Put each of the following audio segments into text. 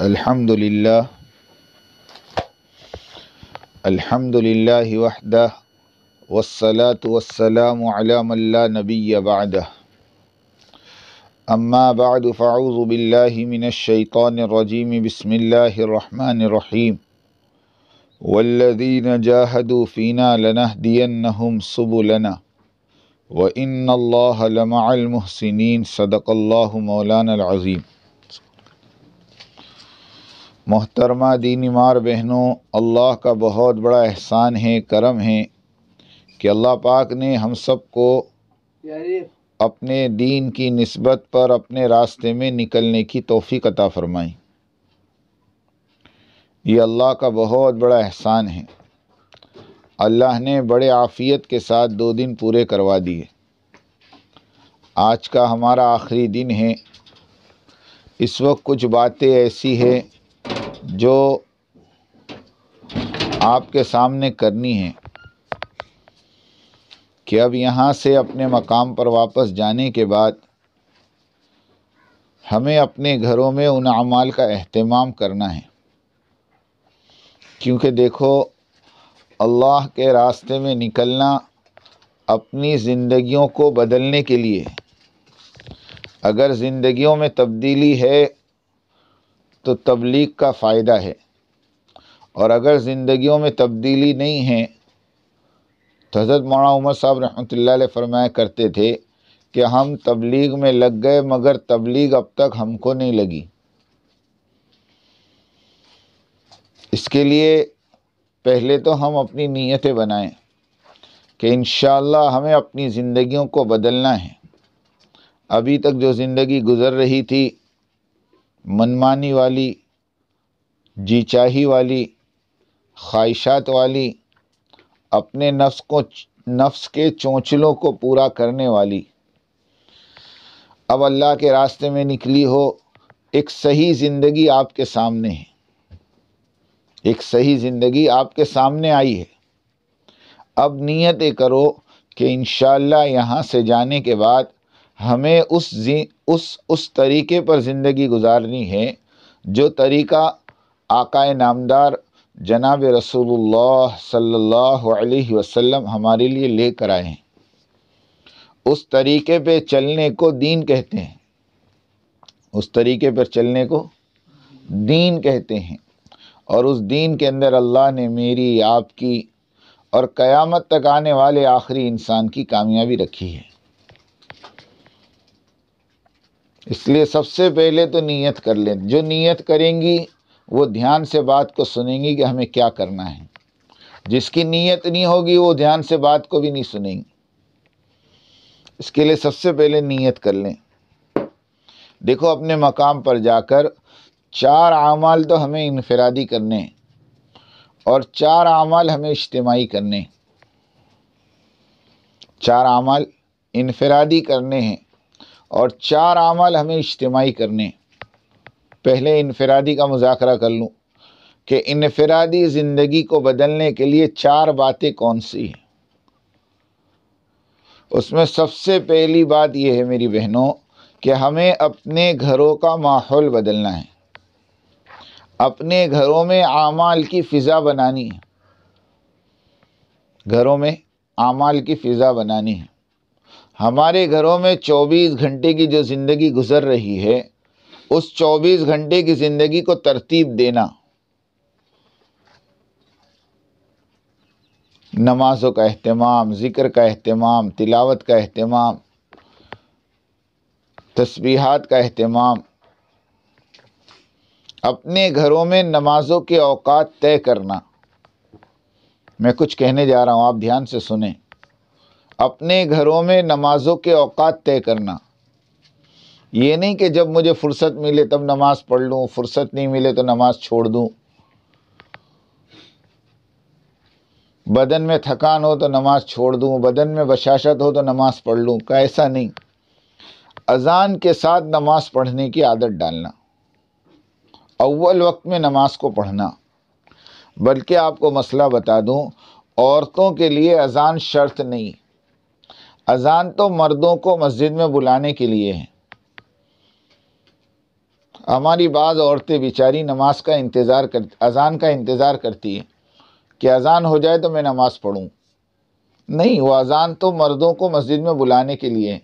الحمد للہ وحدہ والصلاة والسلام علی من لا نبی بعدہ اما بعد فاعوذ باللہ من الشیطان الرجیم بسم اللہ الرحمن الرحیم والذین جاہدوا فینا لنہدینہم سبلنا وإن اللہ لمع المحسنین صدق اللہ مولانا العظیم۔ محترمہ دینی مار بہنوں، اللہ کا بہت بڑا احسان ہے، کرم ہے کہ اللہ پاک نے ہم سب کو اپنے دین کی نسبت پر اپنے راستے میں نکلنے کی توفیق عطا فرمائی۔ یہ اللہ کا بہت بڑا احسان ہے۔ اللہ نے بڑے عافیت کے ساتھ 2 دن پورے کروا دیے۔ آج کا ہمارا آخری دن ہے۔ اس وقت کچھ باتیں ایسی ہیں جو آپ کے سامنے کرنی ہے کہ اب یہاں سے اپنے مقام پر واپس جانے کے بعد ہمیں اپنے گھروں میں ان اعمال کا اہتمام کرنا ہے، کیونکہ دیکھو اللہ کے راستے میں نکلنا اپنی زندگیوں کو بدلنے کے لیے ہے۔ اگر زندگیوں میں تبدیلی ہے تو تبلیغ کا فائدہ ہے، اور اگر زندگیوں میں تبدیلی نہیں ہے تو حضرت مولانا عمر صاحب رحمۃ اللہ علیہ فرمایا کرتے تھے کہ ہم تبلیغ میں لگ گئے مگر تبلیغ اب تک ہم کو نہیں لگی۔ اس کے لیے پہلے تو ہم اپنی نیتیں بنائیں کہ انشاءاللہ ہمیں اپنی زندگیوں کو بدلنا ہے۔ ابھی تک جو زندگی گزر رہی تھی، منمانی والی، جی چاہی والی، خواہشات والی، اپنے نفس کے چونچلوں کو پورا کرنے والی، اب اللہ کے راستے میں نکلی ہو، ایک صحیح زندگی آپ کے سامنے ہے، ایک صحیح زندگی آپ کے سامنے آئی ہے۔ اب نیتیں کرو کہ انشاءاللہ یہاں سے جانے کے بعد ہمیں اس طریقے پر زندگی گزارنی ہے جو طریقہ آقا نامدار جناب رسول اللہ صلی اللہ علیہ وسلم ہمارے لیے لے کر آئے ہیں۔ اس طریقے پہ چلنے کو دین کہتے ہیں، اس طریقے پر چلنے کو دین کہتے ہیں، اور اس دین کے اندر اللہ نے میری، آپ کی اور قیامت تک آنے والے آخری انسان کی کامیابی رکھی ہے۔ اس لیے سب سے پہلے تو نیت کر لیں۔ جو نیت کریں گی وہ دھیان سے بات کو سنیں گی کہ ہمیں کیا کرنا ہے۔ جس کی نیت نہیں ہوگی وہ دھیان سے بات کو بھی نہیں سنیں گی۔ اس کے لیے سب سے پہلے نیت کر لیں۔ دیکھو اپنے مقام پر جا کر 4 اعمال تو ہمیں انفرادی کرنے ہیں اور 4 اعمال ہمیں اجتماعی کرنے ہیں۔ 4 اعمال انفرادی کرنے ہیں اور 4 اعمال ہمیں اجتماعی کرنے ہیں۔ پہلے انفرادی کا مذاکرہ کر لوں کہ انفرادی زندگی کو بدلنے کے لیے 4 باتیں کون سی ہیں۔ اس میں سب سے پہلی بات یہ ہے میری بہنوں کہ ہمیں اپنے گھروں کا ماحول بدلنا ہے، اپنے گھروں میں اعمال کی فضا بنانی ہے، گھروں میں اعمال کی فضا بنانی ہے۔ ہمارے گھروں میں 24 گھنٹے کی جو زندگی گزر رہی ہے، اس 24 گھنٹے کی زندگی کو ترتیب دینا، نمازوں کا اہتمام، ذکر کا اہتمام، تلاوت کا اہتمام، تسبیحات کا اہتمام، اپنے گھروں میں نمازوں کے اوقات طے کرنا۔ میں کچھ کہنے جا رہا ہوں، آپ دھیان سے سنیں۔ اپنے گھروں میں نمازوں کے اوقات طے کرنا، یہ نہیں کہ جب مجھے فرصت ملے تب نماز پڑھ لوں، فرصت نہیں ملے تو نماز چھوڑ دوں، بدن میں تھکان ہو تو نماز چھوڑ دوں، بدن میں بشاشت ہو تو نماز پڑھ لوں، کا ایسا نہیں۔ اذان کے ساتھ نماز پڑھنے کی عادت ڈالنا، اول وقت میں نماز کو پڑھنا۔ بلکہ آپ کو مسئلہ بتا دوں، عورتوں کے لیے اذان شرط نہیں، اذان تو مردوں کو مسجد میں بلانے کے لیے ہے۔ ہماری بعض عورتیں بیچاری نماز کا انتظار اذان کا انتظار کرتی ہیں کہ اذان ہو جائے تو میں نماز پڑھوں. نہیں، وہ اذان تو مردوں کو مسجد میں بلانے کے لیے ہے.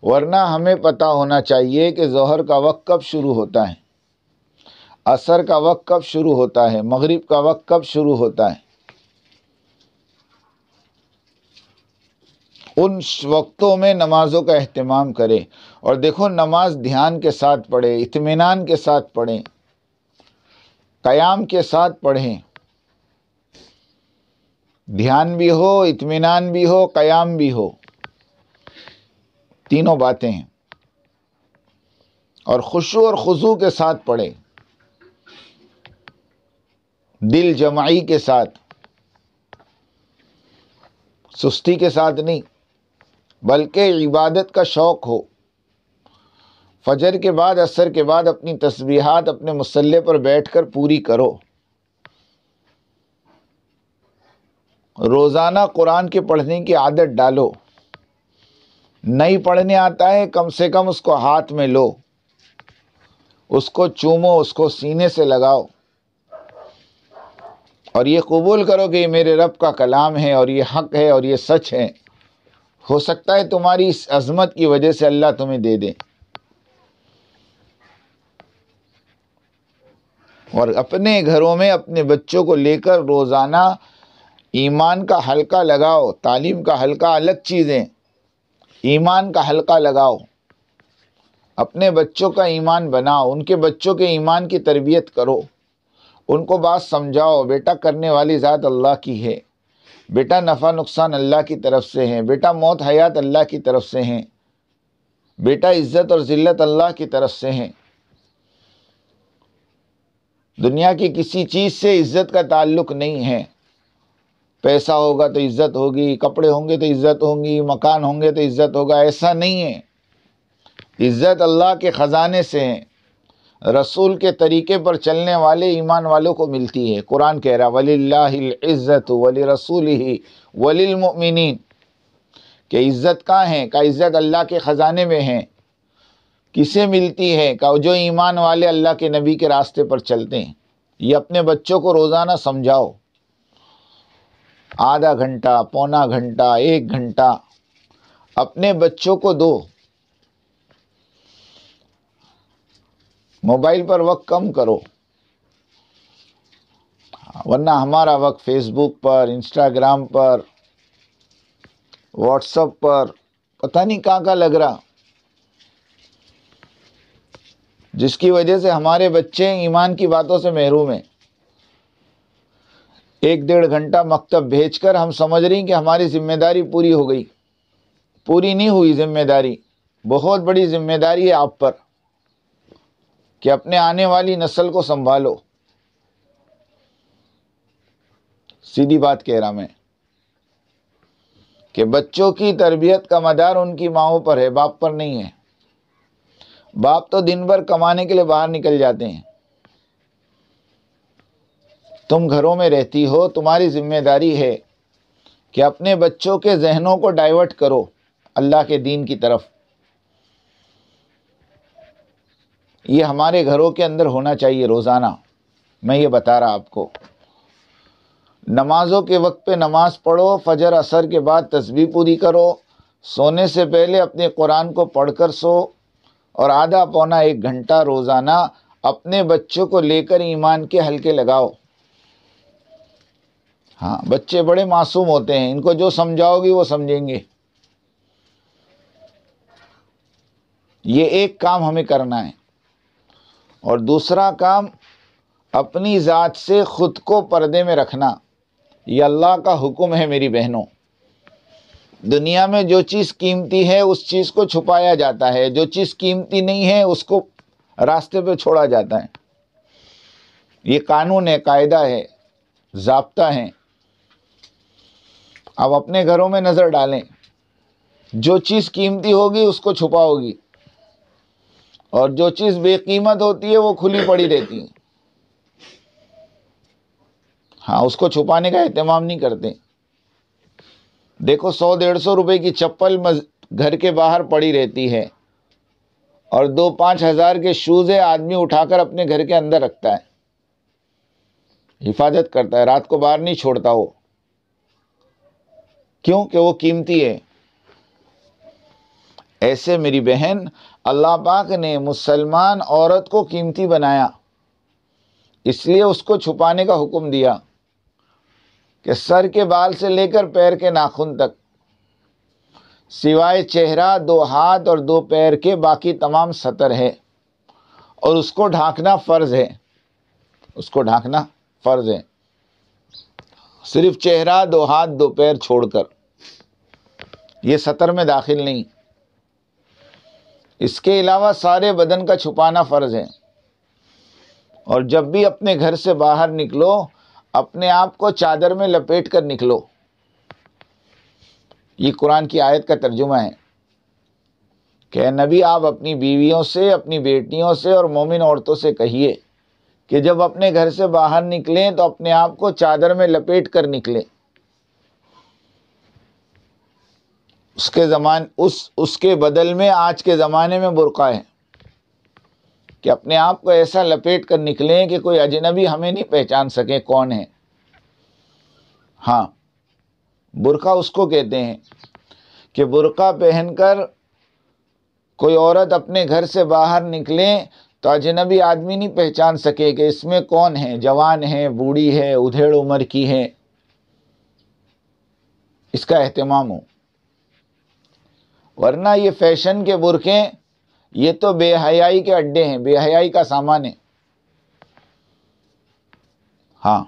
ورنہ ہمیں پتہ ہونا چاہیے کہ ظہر کا وقت کب شروع ہوتا ہے، عصر کا وقت کب شروع ہوتا ہے، مغرب کا وقت کب شروع ہوتا ہے. ان وقتوں میں نمازوں کا اہتمام کرے. اور دیکھو، نماز دھیان کے ساتھ پڑھے، اطمینان کے ساتھ پڑھیں، قیام کے ساتھ پڑھیں. دھیان بھی ہو، اطمینان بھی ہو، قیام بھی ہو، تینوں باتیں ہیں. اور خشوع اور خضوع کے ساتھ پڑھیں، دل جمعی کے ساتھ، سستی کے ساتھ نہیں، بلکہ عبادت کا شوق ہو. فجر کے بعد، عصر کے بعد اپنی تسبیحات اپنے مصلی پر بیٹھ کر پوری کرو. روزانہ قرآن کے پڑھنے کی عادت ڈالو. نہیں پڑھنے آتا ہے، کم سے کم اس کو ہاتھ میں لو، اس کو چومو، اس کو سینے سے لگاؤ، اور یہ قبول کرو کہ یہ میرے رب کا کلام ہے اور یہ حق ہے اور یہ سچ ہے. ہو سکتا ہے تمہاری اس عظمت کی وجہ سے اللہ تمہیں دے دے. اور اپنے گھروں میں اپنے بچوں کو لے کر روزانہ ایمان کا حلقہ لگاؤ. تعلیم کا حلقہ الگ چیز ہے، ایمان کا حلقہ لگاؤ. اپنے بچوں کا ایمان بناؤ، ان کے بچوں کے ایمان کی تربیت کرو. ان کو بات سمجھاؤ، بیٹا کرنے والی ذات اللہ کی ہے، بیٹا نفع نقصان اللہ کی طرف سے ہے، بیٹا موت حیات اللہ کی طرف سے ہیں، بیٹا عزت اور ذلت اللہ کی طرف سے ہیں. دنیا کی کسی چیز سے عزت کا تعلق نہیں ہے. پیسہ ہوگا تو عزت ہوگی، کپڑے ہوں گے تو عزت ہوگی، مکان ہوں گے تو عزت ہوگا، ایسا نہیں ہے. عزت اللہ کے خزانے سے ہے، رسول کے طریقے پر چلنے والے ایمان والوں کو ملتی ہے. قرآن کہہ رہا وَلِلَّهِ الْعِزَّةُ وَلِرَسُولِهِ وَلِلْمُؤْمِنِينَ، کہ عزت کہاں ہے؟ کہ عزت اللہ کے خزانے میں ہے. کسے ملتی ہے؟ کہ جو ایمان والے اللہ کے نبی کے راستے پر چلتے ہیں. یہ اپنے بچوں کو روزانہ سمجھاؤ، آدھا گھنٹہ، پونا گھنٹہ، 1 گھنٹہ اپنے بچوں کو دو. موبائل پر وقت کم کرو، ورنہ ہمارا وقت فیس بک پر، انسٹاگرام پر، واٹس ایپ پر، پتہ نہیں کہاں لگ رہا، جس کی وجہ سے ہمارے بچے ایمان کی باتوں سے محروم ہیں. 1-1.5 گھنٹہ مکتب بھیج کر ہم سمجھ رہے ہیں کہ ہماری ذمہ داری پوری ہو گئی. پوری نہیں ہوئی. ذمہ داری، بہت بڑی ذمہ داری ہے آپ پر کہ اپنے آنے والی نسل کو سنبھالو. سیدھی بات کہہ رہا میں کہ بچوں کی تربیت کا مدار ان کی ماؤں پر ہے، باپ پر نہیں ہے. باپ تو دن بھر کمانے کے لیے باہر نکل جاتے ہیں. تم گھروں میں رہتی ہو، تمہاری ذمہ داری ہے کہ اپنے بچوں کے ذہنوں کو ڈائیورٹ کرو اللہ کے دین کی طرف. یہ ہمارے گھروں کے اندر ہونا چاہیے روزانہ. میں یہ بتا رہا آپ کو، نمازوں کے وقت پہ نماز پڑھو، فجر عصر کے بعد تسبیح پوری کرو، سونے سے پہلے اپنے قرآن کو پڑھ کر سو، اور آدھا پونا 1 گھنٹہ روزانہ اپنے بچوں کو لے کر ایمان کے حلقے لگاؤ. ہاں، بچے بڑے معصوم ہوتے ہیں، ان کو جو سمجھاؤ گی وہ سمجھیں گے. یہ ایک کام ہمیں کرنا ہے. اور دوسرا کام، اپنی ذات سے خود کو پردے میں رکھنا. یہ اللہ کا حکم ہے میری بہنوں. دنیا میں جو چیز قیمتی ہے اس چیز کو چھپایا جاتا ہے، جو چیز قیمتی نہیں ہے اس کو راستے پہ چھوڑا جاتا ہے. یہ قانون ہے، قاعدہ ہے، ضابطہ ہے. اب اپنے گھروں میں نظر ڈالیں، جو چیز قیمتی ہوگی اس کو چھپاؤ گی، اور جو چیز بے قیمت ہوتی ہے وہ کھلی پڑی رہتی ہے. ہاں، اس کو چھپانے کا اہتمام نہیں کرتے. دیکھو 100-150 روپے کی چپل گھر کے باہر پڑی رہتی ہے، اور 2-5 ہزار کے شوز آدمی اٹھا کر اپنے گھر کے اندر رکھتا ہے، حفاظت کرتا ہے، رات کو باہر نہیں چھوڑتا وہ، کیوں کہ وہ قیمتی ہے۔ ایسے میری بہن اللہ پاک نے مسلمان عورت کو قیمتی بنایا، اس لیے اس کو چھپانے کا حکم دیا کہ سر کے بال سے لے کر پیر کے ناخن تک، سوائے چہرہ، 2 ہاتھ اور 2 پیر کے باقی تمام ستر ہے، اور اس کو ڈھانکنا فرض ہے، اس کو ڈھانکنا فرض ہے، صرف چہرہ، 2 ہاتھ 2 پیر چھوڑ کر، یہ ستر میں داخل نہیں۔ اس کے علاوہ سارے بدن کا چھپانا فرض ہے، اور جب بھی اپنے گھر سے باہر نکلو اپنے آپ کو چادر میں لپیٹ کر نکلو۔ یہ قرآن کی آیت کا ترجمہ ہے کہ اے نبی آپ اپنی بیویوں سے، اپنی بیٹیوں سے اور مومن عورتوں سے کہیے کہ جب اپنے گھر سے باہر نکلیں تو اپنے آپ کو چادر میں لپیٹ کر نکلیں۔ اس کے بدل میں آج کے زمانے میں برقع ہے کہ اپنے آپ کو ایسا لپیٹ کر نکلیں کہ کوئی اجنبی ہمیں نہیں پہچان سکے کون ہے۔ ہاں، برقع اس کو کہتے ہیں کہ برقع پہن کر کوئی عورت اپنے گھر سے باہر نکلے تو اجنبی آدمی نہیں پہچان سکے کہ اس میں کون ہے، جوان ہے، بوڑھی ہے، ادھیڑ عمر کی ہے، اس کا اہتمام ہو۔ ورنہ یہ فیشن کے برقعے یہ تو بے حیائی کے اڈے ہیں، بے حیائی کا سامان ہے۔ ہاں،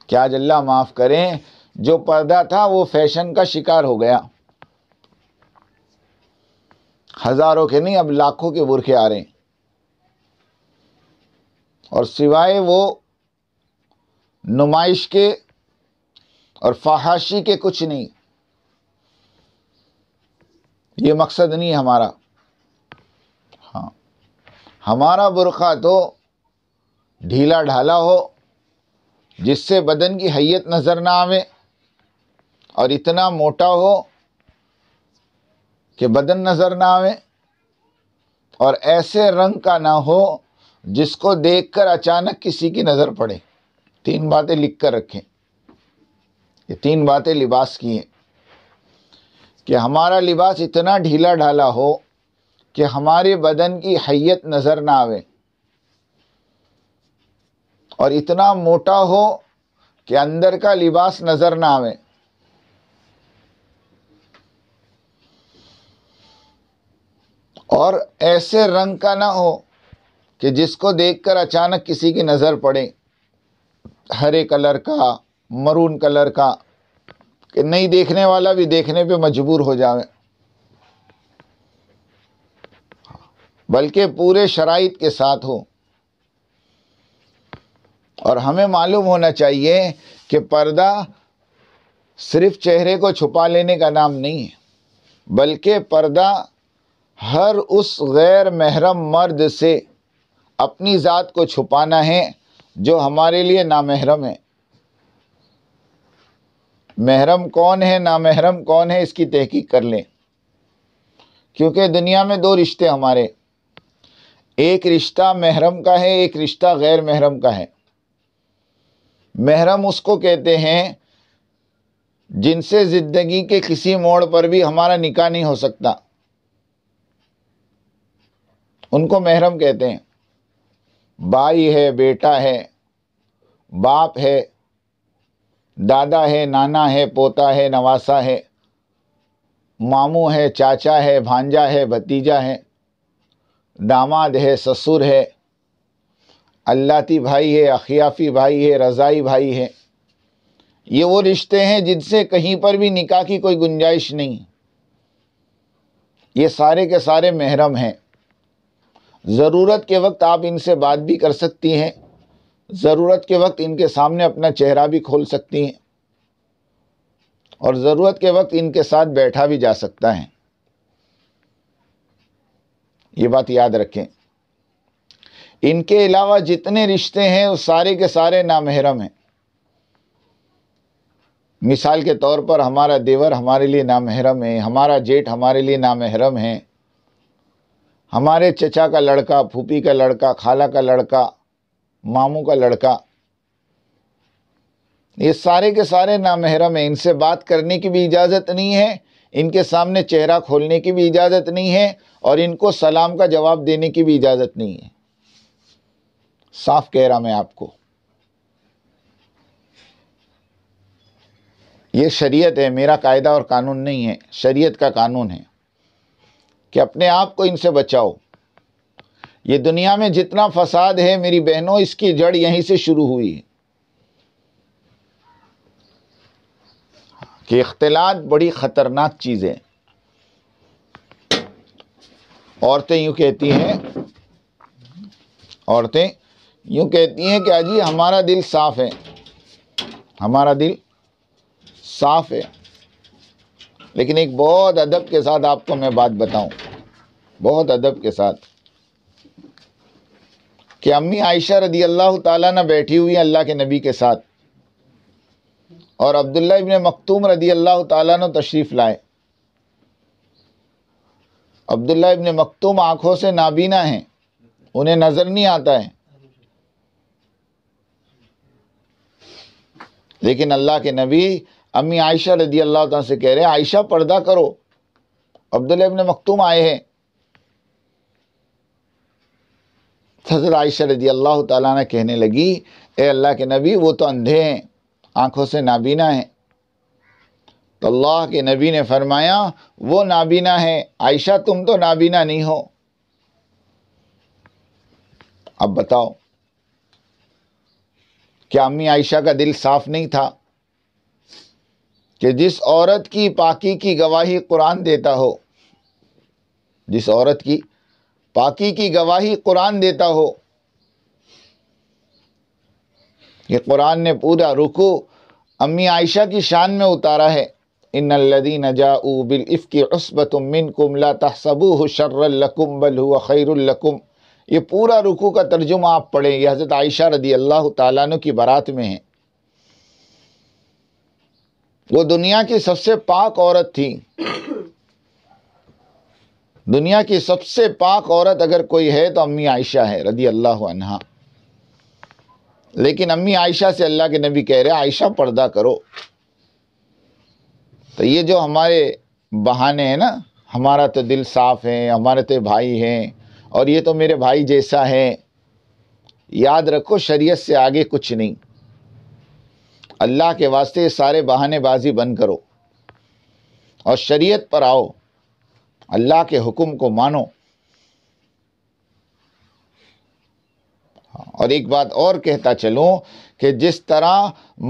کیا اللہ معاف کریں، جو پردہ تھا وہ فیشن کا شکار ہو گیا، ہزاروں کے نہیں اب لاکھوں کے برقعے آ رہے ہیں، اور سوائے وہ نمائش کے اور فحاشی کے کچھ نہیں، یہ مقصد نہیں ہے ہمارا۔ ہاں، ہمارا برقع تو ڈھیلا ڈھالا ہو جس سے بدن کی حیت نظر نہ آوے، اور اتنا موٹا ہو کہ بدن نظر نہ آوے، اور ایسے رنگ کا نہ ہو جس کو دیکھ کر اچانک کسی کی نظر پڑے۔ 3 باتیں لکھ کر رکھیں، یہ 3 باتیں لباس کی ہیں کہ ہمارا لباس اتنا ڈھیلا ڈھالا ہو کہ ہمارے بدن کی حیت نظر نہ آوے، اور اتنا موٹا ہو کہ اندر کا لباس نظر نہ آوے، اور ایسے رنگ کا نہ ہو کہ جس کو دیکھ کر اچانک کسی کی نظر پڑے، ہرے کلر کا، مرون کلر کا، کہ نہیں دیکھنے والا بھی دیکھنے پہ مجبور ہو جاوے، بلکہ پورے شرائط کے ساتھ ہو۔ اور ہمیں معلوم ہونا چاہیے کہ پردہ صرف چہرے کو چھپا لینے کا نام نہیں ہے، بلکہ پردہ ہر اس غیر محرم مرد سے اپنی ذات کو چھپانا ہے جو ہمارے لیے نامحرم ہے۔ محرم کون ہے، نامحرم کون ہے، اس کی تحقیق کر لیں، کیونکہ دنیا میں 2 رشتے ہمارے، ایک رشتہ محرم کا ہے، ایک رشتہ غیر محرم کا ہے۔ محرم اس کو کہتے ہیں جن سے زندگی کے کسی موڑ پر بھی ہمارا نکاح نہیں ہو سکتا، ان کو محرم کہتے ہیں۔ بھائی ہے، بیٹا ہے، باپ ہے، دادا ہے، نانا ہے، پوتا ہے، نواسا ہے، ماموں ہے، چاچا ہے، بھانجا ہے، بھتیجا ہے، داماد ہے، سسر ہے، اللاتی بھائی ہے، اخیافی بھائی ہے، رضائی بھائی ہے۔ یہ وہ رشتے ہیں جن سے کہیں پر بھی نکاح کی کوئی گنجائش نہیں، یہ سارے کے سارے محرم ہیں۔ ضرورت کے وقت آپ ان سے بات بھی کر سکتی ہیں، ضرورت کے وقت ان کے سامنے اپنا چہرہ بھی کھول سکتی ہیں، اور ضرورت کے وقت ان کے ساتھ بیٹھا بھی جا سکتا ہے۔ یہ بات یاد رکھیں۔ ان کے علاوہ جتنے رشتے ہیں وہ سارے کے سارے نامحرم ہیں۔ مثال کے طور پر ہمارا دیور ہمارے لیے نامحرم ہے، ہمارا جیٹھ ہمارے لیے نامحرم ہے، ہمارے چچا کا لڑکا، پھوپھی کا لڑکا، خالہ کا لڑکا، ماموں کا لڑکا، یہ سارے کے سارے نامحرم ہیں، ان سے بات کرنے کی بھی اجازت نہیں ہے، ان کے سامنے چہرہ کھولنے کی بھی اجازت نہیں ہے، اور ان کو سلام کا جواب دینے کی بھی اجازت نہیں ہے۔ صاف کہہ رہا میں آپ کو، یہ شریعت ہے، میرا قاعدہ اور قانون نہیں ہے، شریعت کا قانون ہے کہ اپنے آپ کو ان سے بچاؤ۔ یہ دنیا میں جتنا فساد ہے میری بہنوں، اس کی جڑ یہیں سے شروع ہوئی ہے کہ اختلاط بڑی خطرناک چیز ہے۔ عورتیں یوں کہتی ہیں کہ اجی ہمارا دل صاف ہے، ہمارا دل صاف ہے، لیکن ایک بہت ادب کے ساتھ آپ کو میں بات بتاؤں، بہت ادب کے ساتھ، کہ امی عائشہ رضی اللہ تعالیٰ نے بیٹھی ہوئی ہیں اللہ کے نبی کے ساتھ، اور عبداللہ ابن مکتوم رضی اللہ تعالیٰ نے تشریف لائے۔ عبداللہ ابن مکتوم آنکھوں سے نابینا ہیں، انہیں نظر نہیں آتا ہے، لیکن اللہ کے نبی امی عائشہ رضی اللہ تعالیٰ سے کہہ رہے ہیں عائشہ پردہ کرو، عبداللہ ابن مکتوم آئے ہیں۔ حضرت عائشہ رضی اللہ تعالیٰ نے کہنے لگی اے اللہ کے نبی وہ تو اندھے ہیں، آنکھوں سے نابینا ہیں۔ تو اللہ کے نبی نے فرمایا وہ نابینا ہے، عائشہ تم تو نابینا نہیں ہو۔ اب بتاؤ کیا امی عائشہ کا دل صاف نہیں تھا کہ جس عورت کی پاکی کی گواہی قرآن دیتا ہو، جس عورت کی پاکی کی گواہی قرآن دیتا ہو، یہ قرآن نے پورا رکوع امی عائشہ کی شان میں اتارا ہے، ان الذین جاؤوا بالافک عصبۃ منکم لا تحسبوہ شرا لکم بل هو خیر لکم، یہ پورا رکوع کا ترجمہ آپ پڑھیں، یہ حضرت عائشہ رضی اللہ تعالیٰ عنہ کی بارات میں ہے۔ وہ دنیا کی سب سے پاک عورت تھی، دنیا کی سب سے پاک عورت اگر کوئی ہے تو امی عائشہ ہے رضی اللہ عنہا، لیکن امی عائشہ سے اللہ کے نبی کہہ رہے عائشہ پردہ کرو۔ تو یہ جو ہمارے بہانے ہیں نا، ہمارا تو دل صاف ہے، ہمارے تو بھائی ہیں، اور یہ تو میرے بھائی جیسا ہے، یاد رکھو شریعت سے آگے کچھ نہیں۔ اللہ کے واسطے سارے بہانے بازی بند کرو اور شریعت پر آؤ، اللہ کے حکم کو مانو۔ اور ایک بات اور کہتا چلوں کہ جس طرح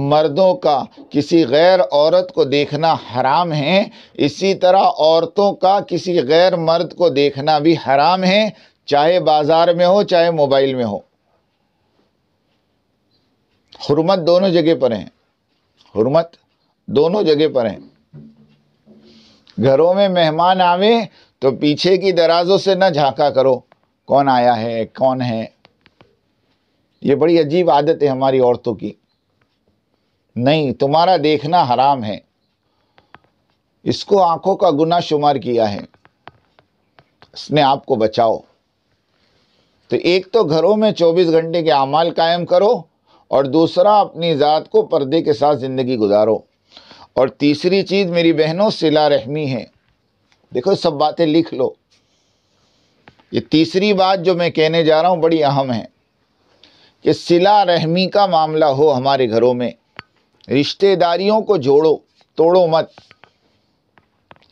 مردوں کا کسی غیر عورت کو دیکھنا حرام ہے، اسی طرح عورتوں کا کسی غیر مرد کو دیکھنا بھی حرام ہے، چاہے بازار میں ہو چاہے موبائل میں ہو۔ حرمت دونوں جگہ پر ہیں، حرمت دونوں جگہ پر ہیں۔ گھروں میں مہمان آوے تو پیچھے کی درازوں سے نہ جھانکا کرو کون آیا ہے کون ہے، یہ بڑی عجیب عادت ہے ہماری عورتوں کی۔ نہیں، تمہارا دیکھنا حرام ہے، اس کو آنکھوں کا گناہ شمار کیا ہے، اس نے آپ کو بچاؤ۔ تو ایک تو گھروں میں 24 گھنٹے کے اعمال قائم کرو، اور دوسرا اپنی ذات کو پردے کے ساتھ زندگی گزارو۔ اور تیسری چیز میری بہنوں صلہ رحمی ہے۔ دیکھو سب باتیں لکھ لو، یہ تیسری بات جو میں کہنے جا رہا ہوں بڑی اہم ہے کہ صلہ رحمی کا معاملہ ہو ہمارے گھروں میں، رشتہ داریوں کو جوڑو، توڑو مت۔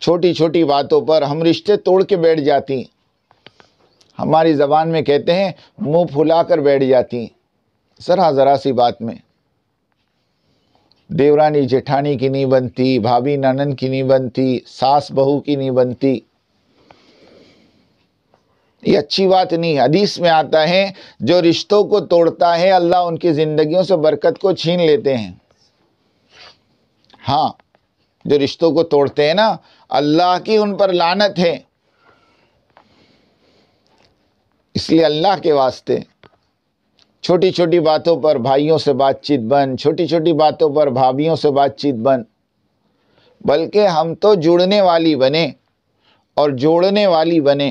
چھوٹی چھوٹی باتوں پر ہم رشتے توڑ کے بیٹھ جاتی ہیں، ہماری زبان میں کہتے ہیں منہ پھلا کر بیٹھ جاتی ہیں، ذرا سی بات میں۔ دیورانی جیٹھانی کی نہیں بنتی، بھابھی ننن کی نہیں بنتی، ساس بہو کی نہیں بنتی، یہ اچھی بات نہیں۔ حدیث میں آتا ہے جو رشتوں کو توڑتا ہے اللہ ان کی زندگیوں سے برکت کو چھین لیتے ہیں۔ ہاں، جو رشتوں کو توڑتے ہیں نا، اللہ کی ان پر لعنت ہے۔ اس لیے اللہ کے واسطے چھوٹی چھوٹی باتوں پر بھائیوں سے بات چیت بند، چھوٹی چھوٹی باتوں پر بھابھیوں سے بات چیت بند، بلکہ ہم تو جڑنے والی بنے اور جوڑنے والی بنے۔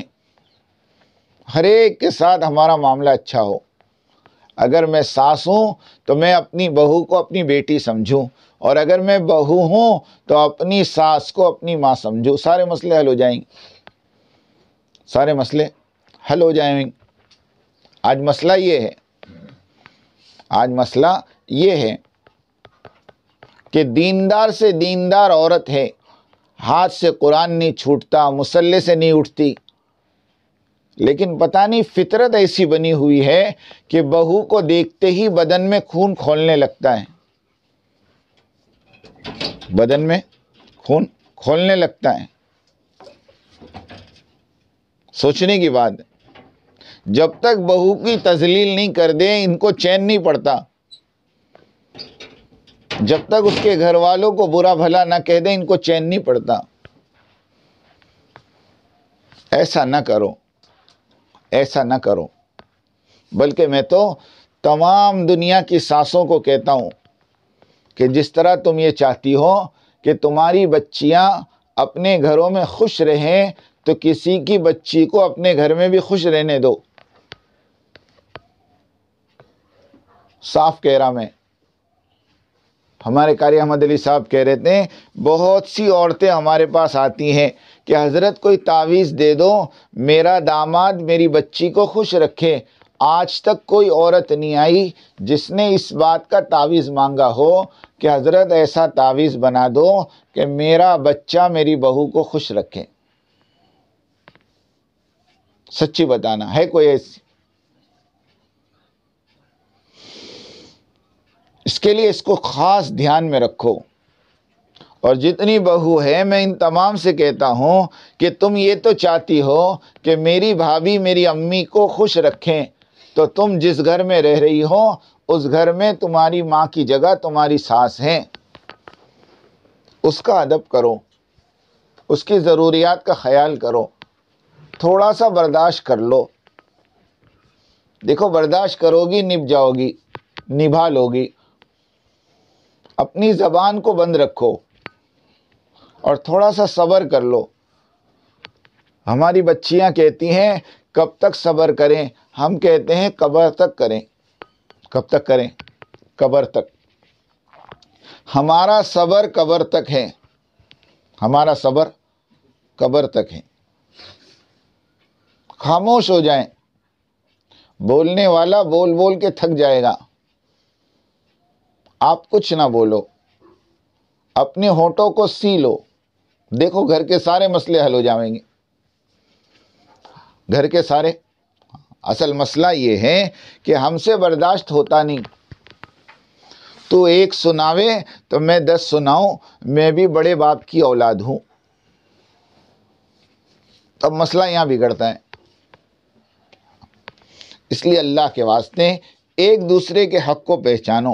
ہر ایک کے ساتھ ہمارا معاملہ اچھا ہو. اگر میں ساس ہوں تو میں اپنی بہو کو اپنی بیٹی سمجھوں، اور اگر میں بہو ہوں تو اپنی ساس کو اپنی ماں سمجھوں. سارے مسئلے حل ہو جائیں گے، سارے مسئلے حل ہو جائیں گے. آج مسئلہ یہ ہے، آج مسئلہ یہ ہے کہ دیندار سے دیندار عورت ہے، ہاتھ سے قرآن نہیں چھوٹتا، مصلے سے نہیں اٹھتی، لیکن پتہ نہیں فطرت ایسی بنی ہوئی ہے کہ بہو کو دیکھتے ہی بدن میں خون کھولنے لگتا ہے، بدن میں خون کھولنے لگتا ہے. سوچنے کی بات ہے. جب تک بہو کی تذلیل نہیں کر دے ان کو چین نہیں پڑتا، جب تک اس کے گھر والوں کو برا بھلا نہ کہہ دیں ان کو چین نہیں پڑتا. ایسا نہ کرو، ایسا نہ کرو. بلکہ میں تو تمام دنیا کی ساسوں کو کہتا ہوں کہ جس طرح تم یہ چاہتی ہو کہ تمہاری بچیاں اپنے گھروں میں خوش رہیں تو کسی کی بچی کو اپنے گھر میں بھی خوش رہنے دو. صاف کہہ رہا میں. ہمارے قاری احمد علی صاحب کہہ رہے تھے بہت سی عورتیں ہمارے پاس آتی ہیں کہ حضرت کوئی تعویذ دے دو میرا داماد میری بچی کو خوش رکھے. آج تک کوئی عورت نہیں آئی جس نے اس بات کا تعویذ مانگا ہو کہ حضرت ایسا تعویذ بنا دو کہ میرا بچہ میری بہو کو خوش رکھے. سچی بتانا ہے کوئی ایسی؟ اس کے لیے اس کو خاص دھیان میں رکھو. اور جتنی بہو ہے میں ان تمام سے کہتا ہوں کہ تم یہ تو چاہتی ہو کہ میری بھابھی میری امی کو خوش رکھیں، تو تم جس گھر میں رہ رہی ہو اس گھر میں تمہاری ماں کی جگہ تمہاری ساس ہے. اس کا ادب کرو، اس کی ضروریات کا خیال کرو، تھوڑا سا برداشت کر لو. دیکھو برداشت کرو گی نبھ جاؤ گی، نبھا لو گی. اپنی زبان کو بند رکھو اور تھوڑا سا صبر کر لو. ہماری بچیاں کہتی ہیں کب تک صبر کریں، ہم کہتے ہیں قبر تک کریں. کب تک کریں؟ قبر تک. ہمارا صبر قبر تک ہے، ہمارا صبر قبر تک ہے. خاموش ہو جائیں. بولنے والا بول بول کے تھک جائے گا. آپ کچھ نہ بولو، اپنے ہونٹوں کو سی لو. دیکھو گھر کے سارے مسئلے حل ہو جائیں گے، گھر کے سارے. اصل مسئلہ یہ ہے کہ ہم سے برداشت ہوتا نہیں. تو ایک سناوے تو میں 10 سناؤں، میں بھی بڑے باپ کی اولاد ہوں. تب مسئلہ یہاں بگڑتا ہے. اس لیے اللہ کے واسطے ایک دوسرے کے حق کو پہچانو.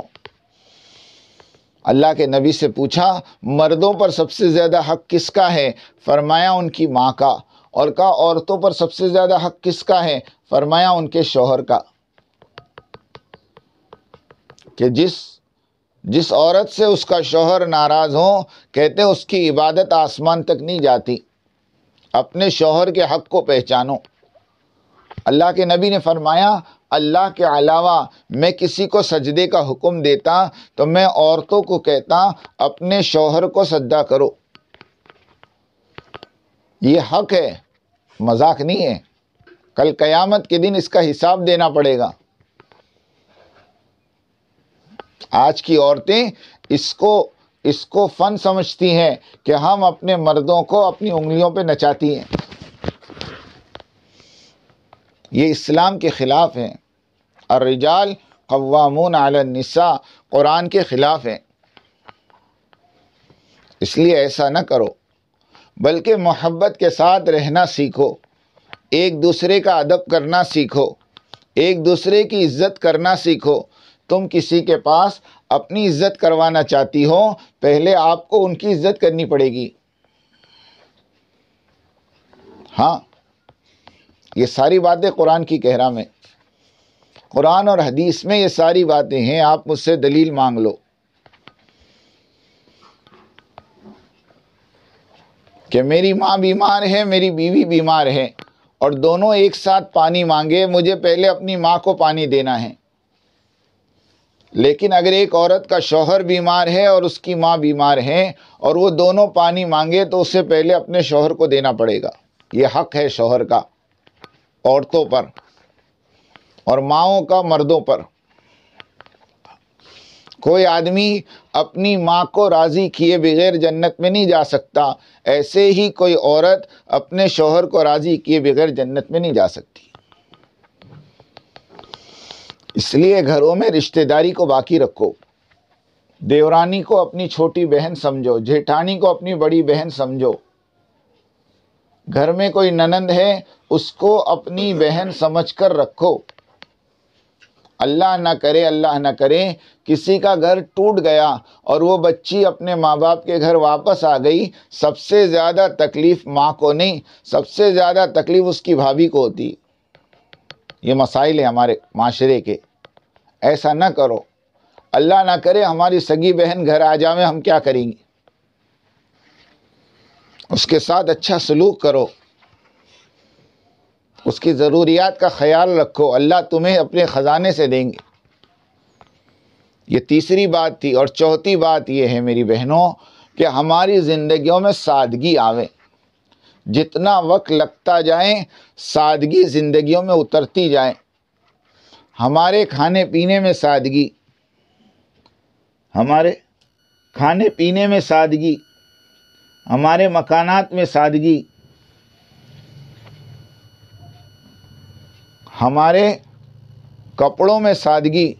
اللہ کے نبی سے پوچھا مردوں پر سب سے زیادہ حق کس کا ہے؟ فرمایا ان کی ماں کا. اور کہا عورتوں پر سب سے زیادہ حق کس کا ہے؟ فرمایا ان کے شوہر کا. کہ جس عورت سے اس کا شوہر ناراض ہو کہتے اس کی عبادت آسمان تک نہیں جاتی. اپنے شوہر کے حق کو پہچانو. اللہ کے نبی نے فرمایا اللہ کے علاوہ میں کسی کو سجدے کا حکم دیتا تو میں عورتوں کو کہتا اپنے شوہر کو سجدہ کرو. یہ حق ہے، مذاق نہیں ہے. کل قیامت کے دن اس کا حساب دینا پڑے گا. آج کی عورتیں اس کو فن سمجھتی ہیں کہ ہم اپنے مردوں کو اپنی انگلیوں پہ نچاتی ہیں. یہ اسلام کے خلاف ہے. الرجال قوامون علی النساء قرآن کے خلاف ہے. اس لیے ایسا نہ کرو، بلکہ محبت کے ساتھ رہنا سیکھو. ایک دوسرے کا ادب کرنا سیکھو، ایک دوسرے کی عزت کرنا سیکھو. تم کسی کے پاس اپنی عزت کروانا چاہتی ہو، پہلے آپ کو ان کی عزت کرنی پڑے گی. ہاں، یہ ساری باتیں قرآن کی کہہ رہا میں. قرآن اور حدیث میں یہ ساری باتیں ہیں. آپ مجھ سے دلیل مانگ لو کہ میری ماں بیمار ہے، میری بیوی بیمار ہے اور دونوں ایک ساتھ پانی مانگے، مجھے پہلے اپنی ماں کو پانی دینا ہے، لیکن اگر ایک عورت کا شوہر بیمار ہے اور اس کی ماں بیمار ہے اور وہ دونوں پانی مانگے تو اسے پہلے اپنے شوہر کو دینا پڑے گا۔ یہ حق ہے شوہر کا عورتوں پر اور ماؤں کا مردوں پر۔ کوئی آدمی اپنی ماں کو راضی کیے بغیر جنت میں نہیں جا سکتا، ایسے ہی کوئی عورت اپنے شوہر کو راضی کیے بغیر جنت میں نہیں جا سکتی۔ اس لیے گھروں میں رشتہ داری کو باقی رکھو، دیورانی کو اپنی چھوٹی بہن سمجھو، جیٹھانی کو اپنی بڑی بہن سمجھو، گھر میں کوئی ننند ہے اس کو اپنی بہن سمجھ کر رکھو۔ اللہ نہ کرے کسی کا گھر ٹوٹ گیا اور وہ بچی اپنے ماں باپ کے گھر واپس آ گئی، سب سے زیادہ تکلیف ماں کو نہیں، سب سے زیادہ تکلیف اس کی بھابھی کو ہوتی۔ یہ مسائل ہیں ہمارے معاشرے کے، ایسا نہ کرو۔ اللہ نہ کرے ہماری سگی بہن گھر آ جائے، ہم کیا کریں گے؟ اس کے ساتھ اچھا سلوک کرو، اس کی ضروریات کا خیال رکھو، اللہ تمہیں اپنے خزانے سے دیں گے۔ یہ تیسری بات تھی۔ اور چوتھی بات یہ ہے میری بہنوں کہ ہماری زندگیوں میں سادگی آوے، جتنا وقت لگتا جائے سادگی زندگیوں میں اترتی جائے۔ ہمارے کھانے پینے میں سادگی، ہمارے کھانے پینے میں سادگی، ہمارے مکانات میں سادگی، ہمارے کپڑوں میں سادگی،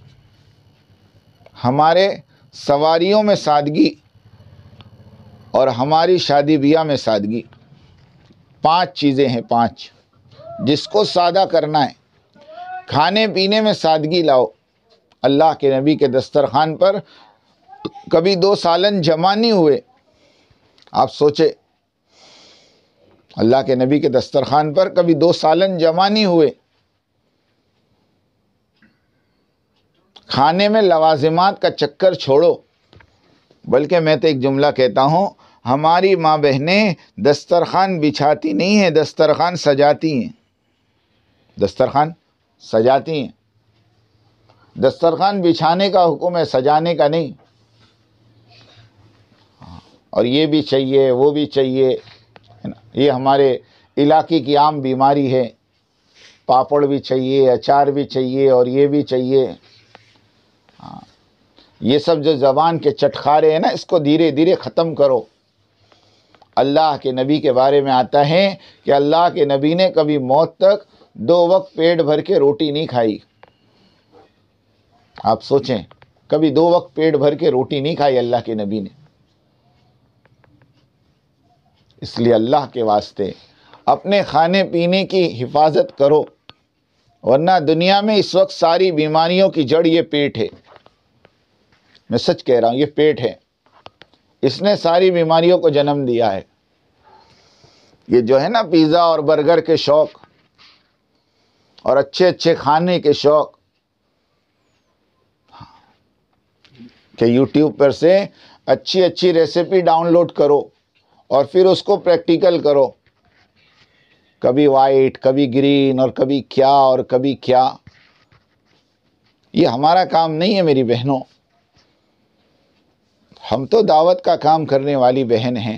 ہمارے سواریوں میں سادگی اور ہماری شادی بیاہ میں سادگی۔ 5 چیزیں ہیں، 5 جس کو سادہ کرنا ہے۔ کھانے پینے میں سادگی لاؤ۔ اللہ کے نبی کے دسترخوان پر کبھی 2 سالن جمع نہیں ہوئے۔ آپ سوچے، اللہ کے نبی کے دسترخوان پر کبھی 2 سالن جمع نہیں ہوئے۔ کھانے میں لوازمات کا چکر چھوڑو، بلکہ میں تو ایک جملہ کہتا ہوں، ہماری ماں بہنیں دسترخوان بچھاتی نہیں ہیں، دسترخوان سجاتی ہیں۔ دسترخوان سجاتی ہیں۔ دسترخوان بچھانے کا حکم ہے، سجانے کا نہیں۔ اور یہ بھی چاہیے، وہ بھی چاہیے، یہ ہمارے علاقے کی عام بیماری ہے۔ پاپڑ بھی چاہیے، اچار بھی چاہیے، اور یہ بھی چاہیے۔ یہ سب جو زبان کے چٹخارے ہیں نا، اس کو دھیرے دھیرے ختم کرو۔ اللہ کے نبی کے بارے میں آتا ہے کہ اللہ کے نبی نے کبھی موت تک 2 وقت پیٹ بھر کے روٹی نہیں کھائی۔ آپ سوچیں، کبھی 2 وقت پیٹ بھر کے روٹی نہیں کھائی اللہ کے نبی نے۔ اس لیے اللہ کے واسطے اپنے کھانے پینے کی حفاظت کرو، ورنہ دنیا میں اس وقت ساری بیماریوں کی جڑ یہ پیٹ ہے۔ میں سچ کہہ رہا ہوں، یہ پیٹ ہے، اس نے ساری بیماریوں کو جنم دیا ہے۔ یہ جو ہے نا پیزا اور برگر کے شوق اور اچھے اچھے کھانے کے شوق، کہ یوٹیوب پر سے اچھی اچھی ریسیپی ڈاؤن لوڈ کرو اور پھر اس کو پریکٹیکل کرو، کبھی وائٹ، کبھی گرین، اور کبھی کیا اور کبھی کیا۔ یہ ہمارا کام نہیں ہے میری بہنوں، ہم تو دعوت کا کام کرنے والی بہن ہیں۔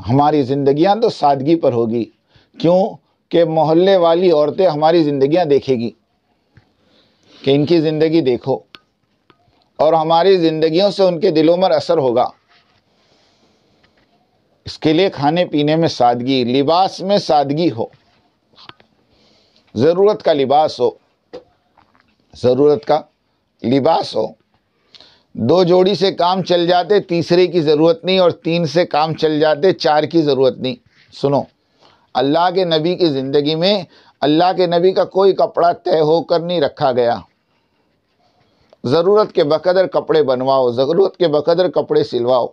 ہماری زندگیاں تو سادگی پر ہوگی، کیوں کہ محلے والی عورتیں ہماری زندگیاں دیکھے گی کہ ان کی زندگی دیکھو، اور ہماری زندگیوں سے ان کے دلوں پر اثر ہوگا۔ اس کے لیے کھانے پینے میں سادگی، لباس میں سادگی ہو، ضرورت کا لباس ہو، ضرورت کا لباس ہو۔ 2 جوڑی سے کام چل جاتے، تیسرے کی ضرورت نہیں، اور 3 سے کام چل جاتے، 4 کی ضرورت نہیں۔ سنو، اللہ کے نبی کی زندگی میں اللہ کے نبی کا کوئی کپڑا طے ہو کر نہیں رکھا گیا۔ ضرورت کے بقدر کپڑے بنواؤ، ضرورت کے بقدر کپڑے سلواؤ۔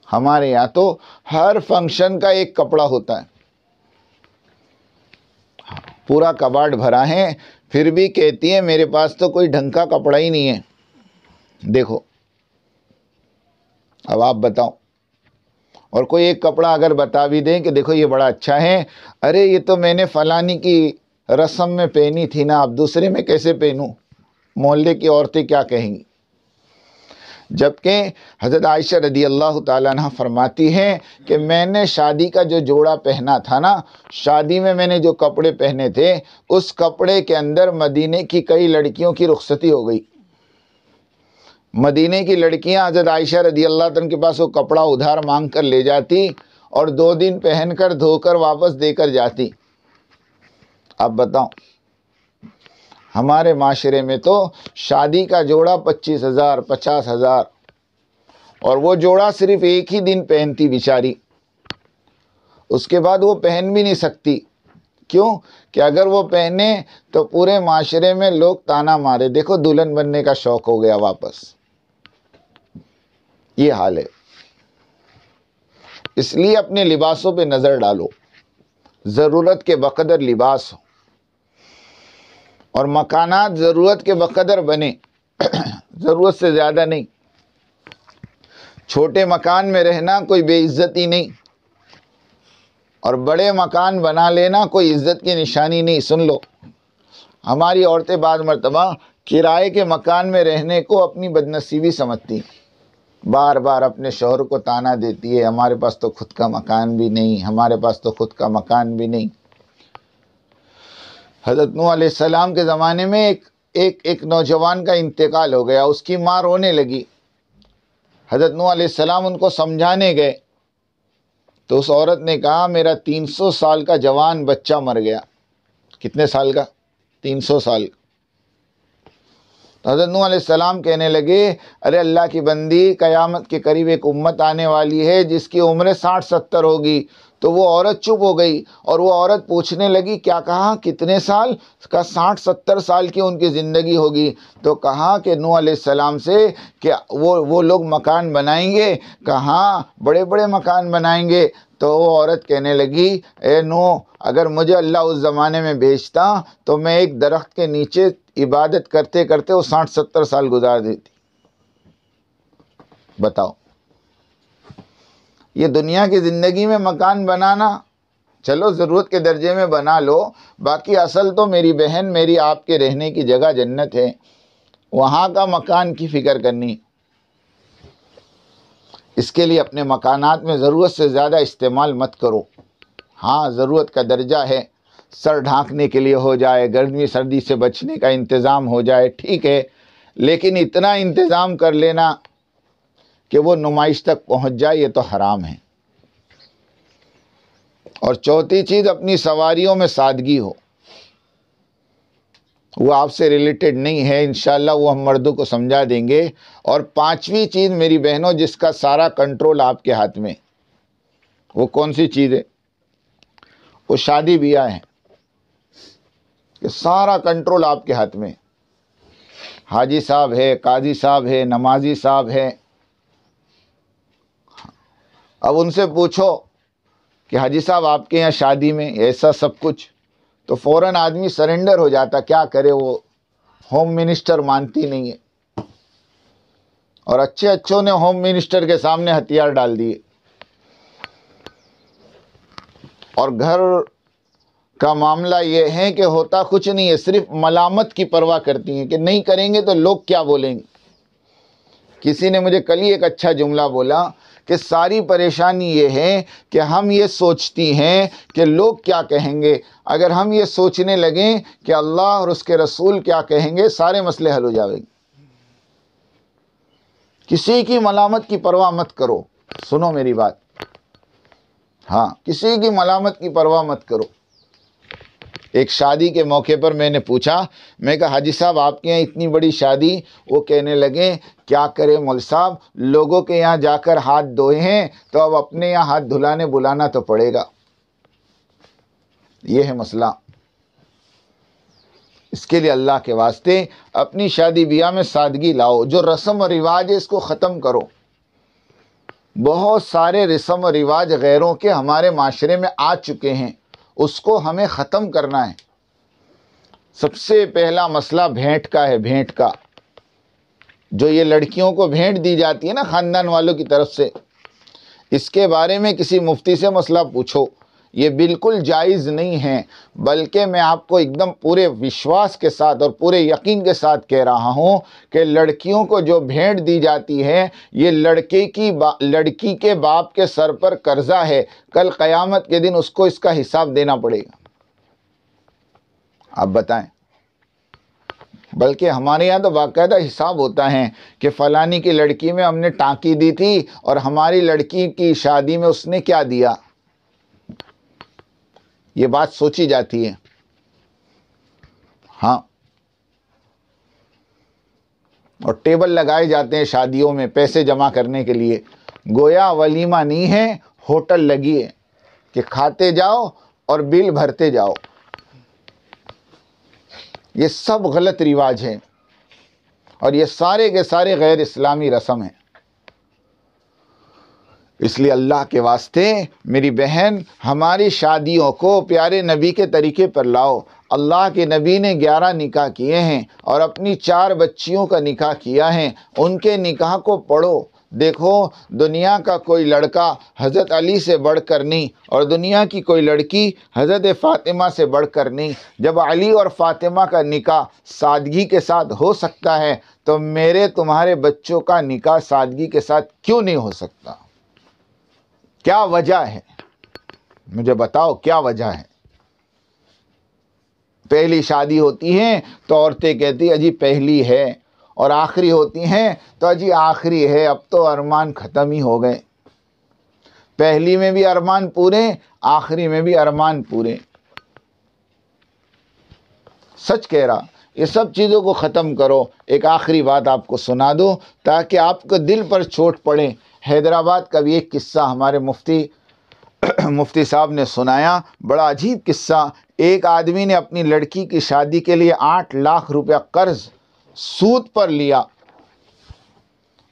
ہمارے یہاں تو ہر فنکشن کا ایک کپڑا ہوتا ہے، پورا کباڑ بھرا ہے، پھر بھی کہتی ہے میرے پاس تو کوئی ڈھنگ کا کپڑا ہی نہیں ہے۔ دیکھو، اب آپ بتاؤ، اور کوئی ایک کپڑا اگر بتا بھی دیں کہ دیکھو یہ بڑا اچھا ہے، ارے یہ تو میں نے فلانی کی رسم میں پہنی تھی نا، اب دوسرے میں کیسے پہنوں، محلے کی عورتیں کیا کہیں گی؟ جبکہ حضرت عائشہ رضی اللہ تعالیٰ عنہ فرماتی ہیں کہ میں نے شادی کا جو جوڑا پہنا تھا نا، شادی میں میں نے جو کپڑے پہنے تھے، اس کپڑے کے اندر مدینے کی کئی لڑکیوں کی رخصتی ہو گئی۔ مدینے کی لڑکیاں حضرت عائشہ رضی اللہ عنہ کے پاس وہ کپڑا ادھار مانگ کر لے جاتی اور 2 دن پہن کر دھو کر واپس دے کر جاتی۔ اب بتاؤ، ہمارے معاشرے میں تو شادی کا جوڑا 25,000 50,000، اور وہ جوڑا صرف ایک ہی دن پہنتی بیچاری، اس کے بعد وہ پہن بھی نہیں سکتی۔ کیوں کہ اگر وہ پہنے تو پورے معاشرے میں لوگ تانا مارے، دیکھو دلہن بننے کا شوق ہو گیا واپس۔ یہ حال ہے۔ اس لیے اپنے لباسوں پہ نظر ڈالو، ضرورت کے بقدر لباس ہو، اور مکانات ضرورت کے بقدر بنے، ضرورت سے زیادہ نہیں۔ چھوٹے مکان میں رہنا کوئی بے عزتی نہیں، اور بڑے مکان بنا لینا کوئی عزت کی نشانی نہیں۔ سن لو، ہماری عورتیں بعض مرتبہ کرائے کے مکان میں رہنے کو اپنی بدنصیبی سمجھتی، بار بار اپنے شوہر کو تانا دیتی ہے، ہمارے پاس تو خود کا مکان بھی نہیں، ہمارے پاس تو خود کا مکان بھی نہیں۔ حضرت نوح علیہ السلام کے زمانے میں ایک نوجوان کا انتقال ہو گیا، اس کی ماں رونے لگی۔ حضرت نوح علیہ السلام ان کو سمجھانے گئے تو اس عورت نے کہا میرا 300 سال کا جوان بچہ مر گیا۔ کتنے سال کا؟ 300 سال کا۔ تو حضرت نوح علیہ السلام کہنے لگے ارے اللہ کی بندی، قیامت کے قریب ایک امت آنے والی ہے جس کی عمر 60-70 ہوگی۔ تو وہ عورت چپ ہو گئی اور وہ عورت پوچھنے لگی کیا کہا، کتنے سال کا؟ 60-70 سال کی ان کی زندگی ہوگی۔ تو کہا کہ نوح علیہ السلام سے کہ وہ لوگ مکان بنائیں گے، کہاں بڑے بڑے مکان بنائیں گے۔ تو وہ عورت کہنے لگی اے نوح، اگر مجھے اللہ اس زمانے میں بھیجتا تو میں ایک درخت کے نیچے عبادت کرتے کرتے وہ 60-70 سال گزار دیتی۔ بتاؤ، یہ دنیا کی زندگی میں مکان بنانا چلو ضرورت کے درجے میں بنا لو، باقی اصل تو میری بہن میری آپ کے رہنے کی جگہ جنت ہے، وہاں کا مکان کی فکر کرنی۔ اس کے لیے اپنے مکانات میں ضرورت سے زیادہ استعمال مت کرو۔ ہاں ضرورت کا درجہ ہے، سر ڈھانکنے کے لیے ہو جائے، گرمی سردی سے بچنے کا انتظام ہو جائے، ٹھیک ہے، لیکن اتنا انتظام کر لینا کہ وہ نمائش تک پہنچ جائے، یہ تو حرام ہے۔ اور چوتھی چیز، اپنی سواریوں میں سادگی ہو۔ وہ آپ سے ریلیٹڈ نہیں ہے، انشاءاللہ وہ ہم مردوں کو سمجھا دیں گے۔ اور 5ویں چیز میری بہنوں، جس کا سارا کنٹرول آپ کے ہاتھ میں، وہ کون سی چیز ہے؟ وہ شادی بیاہ ہے کہ سارا کنٹرول آپ کے ہاتھ میں۔ حاجی صاحب ہے، قاضی صاحب ہے، نمازی صاحب ہے، اب ان سے پوچھو کہ حاجی صاحب آپ کے یہاں شادی میں ایسا سب کچھ، تو فوراً آدمی سرنڈر ہو جاتا، کیا کرے، وہ ہوم منسٹر مانتی نہیں ہے، اور اچھوں نے ہوم منسٹر کے سامنے ہتھیار ڈال دیے۔ اور گھر کا معاملہ یہ ہے کہ ہوتا کچھ نہیں ہے، صرف ملامت کی پرواہ کرتی ہیں کہ نہیں کریں گے تو لوگ کیا بولیں گے۔ کسی نے مجھے کل ہی ایک اچھا جملہ بولا کہ ساری پریشانی یہ ہے کہ ہم یہ سوچتی ہیں کہ لوگ کیا کہیں گے، اگر ہم یہ سوچنے لگیں کہ اللہ اور اس کے رسول کیا کہیں گے، سارے مسئلے حل ہو جائیں گے۔ کسی کی ملامت کی پرواہ مت کرو، سنو میری بات، ہاں کسی کی ملامت کی پرواہ مت کرو۔ ایک شادی کے موقع پر میں نے پوچھا، میں کہا حاجی صاحب آپ کے یہاں اتنی بڑی شادی، وہ کہنے لگے کیا کرے مول صاحب، لوگوں کے یہاں جا کر ہاتھ دھوئے ہیں تو اب اپنے یہاں ہاتھ دھلانے بلانا تو پڑے گا۔ یہ ہے مسئلہ۔ اس کے لیے اللہ کے واسطے اپنی شادی بیاہ میں سادگی لاؤ، جو رسم و رواج ہے اس کو ختم کرو۔ بہت سارے رسم و رواج غیروں کے ہمارے معاشرے میں آ چکے ہیں، اس کو ہمیں ختم کرنا ہے۔ سب سے پہلا مسئلہ بھینٹ کا ہے، بھینٹ کا، جو یہ لڑکیوں کو بھینٹ دی جاتی ہے نا خاندان والوں کی طرف سے، اس کے بارے میں کسی مفتی سے مسئلہ پوچھو، یہ بالکل جائز نہیں ہے، بلکہ میں آپ کو ایک دم پورے وشواس کے ساتھ اور پورے یقین کے ساتھ کہہ رہا ہوں کہ لڑکیوں کو جو بھیٹ دی جاتی ہے یہ لڑکی کے باپ کے سر پر قرضہ ہے، کل قیامت کے دن اس کو اس کا حساب دینا پڑے گا۔ آپ بتائیں، بلکہ ہمارے یہاں تو باقاعدہ حساب ہوتا ہے کہ فلانی کی لڑکی میں ہم نے ٹانکی دی تھی اور ہماری لڑکی کی شادی میں اس نے کیا دیا، یہ بات سوچی جاتی ہے۔ ہاں، اور ٹیبل لگائے جاتے ہیں شادیوں میں پیسے جمع کرنے کے لیے، گویا ولیمہ نہیں ہے، ہوٹل لگی ہے کہ کھاتے جاؤ اور بل بھرتے جاؤ۔ یہ سب غلط رواج ہے اور یہ سارے کے سارے غیر اسلامی رسم ہیں۔ اس لیے اللہ کے واسطے میری بہن، ہماری شادیوں کو پیارے نبی کے طریقے پر لاؤ۔ اللہ کے نبی نے 11 نکاح کیے ہیں اور اپنی 4 بچیوں کا نکاح کیا ہے، ان کے نکاح کو پڑھو۔ دیکھو، دنیا کا کوئی لڑکا حضرت علی سے بڑھ کر نہیں اور دنیا کی کوئی لڑکی حضرت فاطمہ سے بڑھ کر نہیں۔ جب علی اور فاطمہ کا نکاح سادگی کے ساتھ ہو سکتا ہے تو میرے تمہارے بچوں کا نکاح سادگی کے ساتھ کیوں نہیں ہو سکتا؟ کیا وجہ ہے؟ مجھے بتاؤ کیا وجہ ہے؟ پہلی شادی ہوتی ہے تو عورتیں کہتی ہیں اجی پہلی ہے، اور آخری ہوتی ہیں تو اجی آخری ہے، اب تو ارمان ختم ہی ہو گئے۔ پہلی میں بھی ارمان پورے، آخری میں بھی ارمان پورے۔ سچ کہہ رہا، یہ سب چیزوں کو ختم کرو۔ ایک آخری بات آپ کو سنا دو تاکہ آپ کو دل پر چوٹ پڑے۔ حیدرآباد کا بھی ایک قصہ ہمارے مفتی صاحب نے سنایا، بڑا عجیب قصہ۔ ایک آدمی نے اپنی لڑکی کی شادی کے لیے 8 لاکھ روپیہ قرض سود پر لیا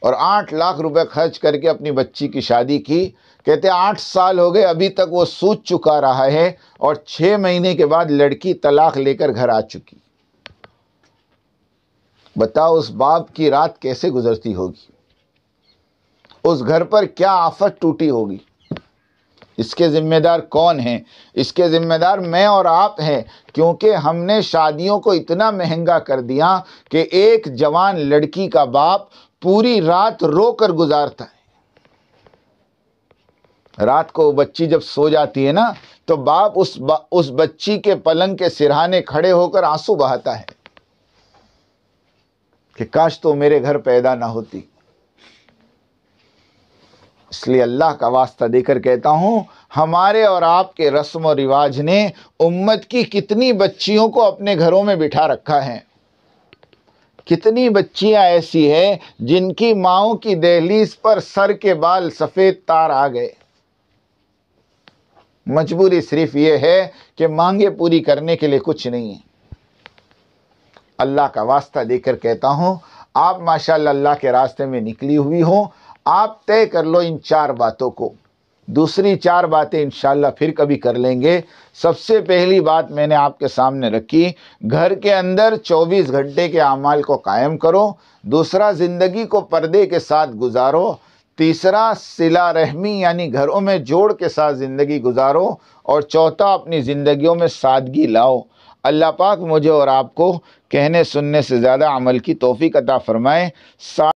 اور 8 لاکھ روپے خرچ کر کے اپنی بچی کی شادی کی۔ کہتے 8 سال ہو گئے، ابھی تک وہ سود چکا رہا ہے اور 6 مہینے کے بعد لڑکی طلاق لے کر گھر آ چکی۔ بتاؤ اس باپ کی رات کیسے گزرتی ہوگی، اس گھر پر کیا آفت ٹوٹی ہوگی۔ اس کے ذمہ دار کون ہیں؟ اس کے ذمہ دار میں اور آپ ہیں، کیونکہ ہم نے شادیوں کو اتنا مہنگا کر دیا کہ ایک جوان لڑکی کا باپ پوری رات رو کر گزارتا ہے۔ رات کو بچی جب سو جاتی ہے نا تو باپ اس بچی کے پلنگ کے سرہانے کھڑے ہو کر آنسو بہاتا ہے کہ کاش تو میرے گھر پیدا نہ ہوتی۔ اس لیے اللہ کا واسطہ دے کر کہتا ہوں، ہمارے اور آپ کے رسم و رواج نے امت کی کتنی بچیوں کو اپنے گھروں میں بٹھا رکھا ہے۔ کتنی بچیاں ایسی ہیں جن کی ماؤں کی دہلیز پر سر کے بال سفید تار آ گئے۔ مجبوری صرف یہ ہے کہ مانگے پوری کرنے کے لیے کچھ نہیں ہے۔ اللہ کا واسطہ دے کر کہتا ہوں، آپ ماشاءاللہ اللہ کے راستے میں نکلی ہوئی ہوں، آپ طے کر لو ان 4 باتوں کو۔ دوسری 4 باتیں انشاءاللہ پھر کبھی کر لیں گے۔ سب سے پہلی بات میں نے آپ کے سامنے رکھی، گھر کے اندر 24 گھنٹے کے اعمال کو قائم کرو۔ دوسرا، زندگی کو پردے کے ساتھ گزارو۔ تیسرا، صلہ رحمی یعنی گھروں میں جوڑ کے ساتھ زندگی گزارو۔ اور چوتھا، اپنی زندگیوں میں سادگی لاؤ۔ اللہ پاک مجھے اور آپ کو کہنے سننے سے زیادہ عمل کی توفیق عطا فرمائے۔